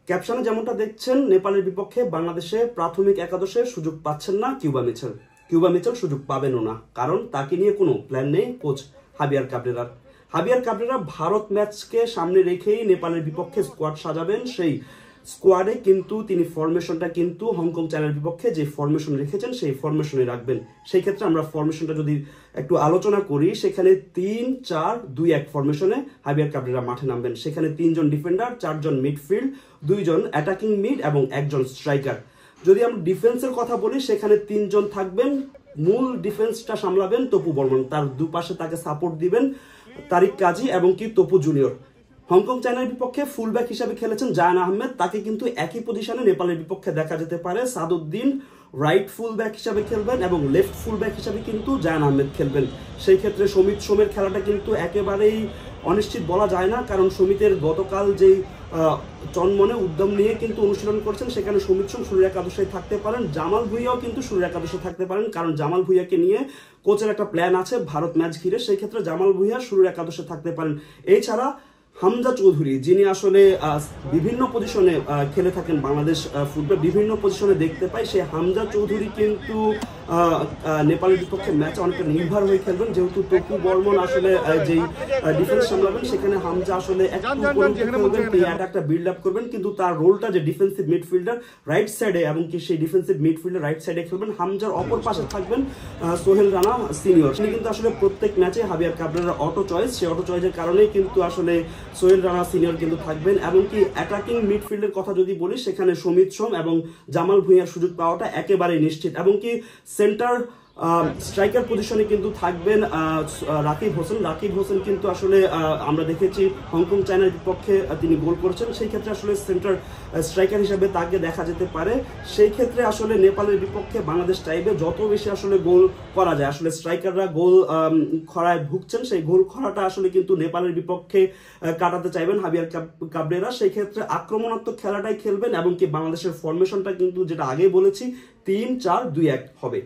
ক্যাপশনে যেমনটা দেখছেন, নেপালের বিপক্ষে বাংলাদেশে প্রাথমিক একাদশে সুযোগ পাচ্ছেন না কিউবা মিচেল। কিউবা মিচেল সুযোগ পাবেনও না, কারণ তাকে নিয়ে কোনো প্ল্যান নেই কোচ হাবিয়ার কাবরেরার। হাবিয়ার কাবরেরা ভারত ম্যাচকে সামনে রেখেই নেপালের বিপক্ষে স্কোয়াড সাজাবেন। সেই স্কোয়াডে কিন্তু তিনি ফরমেশনটা কিন্তু হংকং চায়নার বিপক্ষে যে ফরমেশন রেখেছেন সেই ফরমেশনে রাখবেন। সেই ক্ষেত্রে আমরা ফরমেশনটা যদি একটু আলোচনা করি, সেখানে 3-4-2-1 ফরমেশনে হাবিয়ার কাবরেরা মাঠে নামবেন। সেখানে 3 জন ডিফেন্ডার, 4 জন মিডফিল্ড, 2 জন অ্যাটাকিং মিড এবং 1 জন স্ট্রাইকার। যদি আমরা ডিফেন্সের কথা বলি, সেখানে 3 জন থাকবেন। মূল ডিফেন্সটা সামলাবেন তপু বর্মন, তার দুপাশে তাকে সাপোর্ট দিবেন তারিক কাজী এবং কি তপু জুনিয়র। হংকং চায়নার বিপক্ষে ফুলব্যাক হিসাবে খেলেছেন জায়ান আহমেদ, তাকে কিন্তু একই পজিশনে নেপালের বিপক্ষে দেখা যেতে পারে। সাদউদ্দিন রাইট ফুলব্যাক হিসাবে খেলবেন এবং লেফট ফুলব্যাক হিসাবে কিন্তু জায়ান আহমেদ খেলবেন। সেই ক্ষেত্রে সমিত সোমের খেলাটা কিন্তু একেবারেই অনিশ্চিত বলা যায় না, কারণ সমিতের গতকাল যেই চনমনে উদ্যম নিয়ে কিন্তু অনুশীলন করছেন, সেখানে সমিত সোম শুরুর একাদশে থাকতে পারেন। জামাল ভুঁইয়াও কিন্তু শুরুর একাদশে থাকতে পারেন, কারণ জামাল ভুঁইয়াকে নিয়ে কোচের একটা প্ল্যান আছে ভারত ম্যাচ ঘিরে। সেই ক্ষেত্রে জামাল ভুঁইয়া শুরুর একাদশে থাকতে পারেন। এছাড়া হামজা চৌধুরী, যিনি আসলে বিভিন্ন পজিশনে খেলে থাকেন বাংলাদেশ ফুটবল, বিভিন্ন পজিশনে দেখতে পাই, সেই হামজা চৌধুরী কিন্তু নেপালের বিপক্ষে ম্যাচে অনেকটা নির্ভর হয়ে খেলবেন, যেহেতু তপু বর্মন আসলে যেই ডিফেন্স সামলাবেন, সেখানে হামজা আসলে একটা বিল্ড আপ করবেন, কিন্তু তার রোলটা যে ডিফেন্সিভ মিডফিল্ডার রাইট সাইডে, এবং কি সেই ডিফেন্সিভ মিডফিল্ডার রাইট সাইডে খেলবেন। হামজার অপর পাশে থাকবেন সোহেল রানা সিনিয়র। তিনি কিন্তু আসলে প্রত্যেক ম্যাচে হাবিয়ার কাবরেরার অটো চয়েস, সেই অটো চয়েসের কারণেই কিন্তু আসলে সোহেল রানা সিনিয়র কিন্তু থাকবেন। এমনকি অ্যাটাকিং মিডফিল্ডের কথা যদি বলি, সেখানে সমিত সোম এবং জামাল ভুঁইয়ার সুযোগ পাওয়াটা একেবারেই নিশ্চিত। এবং কি সেন্টার স্ট্রাইকার পজিশনে কিন্তু থাকবেন রাকিব হোসেন। রাকিব হোসেন কিন্তু আসলে আমরা দেখেছি হংকং চায়নার বিপক্ষে তিনি গোল করেছেন, সেই ক্ষেত্রে আসলে সেন্টার স্ট্রাইকার হিসেবে তাকে দেখা যেতে পারে। সেই ক্ষেত্রে আসলে নেপালের বিপক্ষে বাংলাদেশ চাইবে যত বেশি আসলে গোল করা যায়। আসলে স্ট্রাইকাররা গোল খরায় ভুগছেন, সেই গোল খরাটা আসলে কিন্তু নেপালের বিপক্ষে কাটাতে চাইবেন হাবিয়ার কাবরেরা। সেই ক্ষেত্রে আক্রমণাত্মক খেলাটাই খেলবেন, এবং কি বাংলাদেশের ফরমেশনটা কিন্তু যেটা আগেই বলেছি 3-4-2-1 হবে।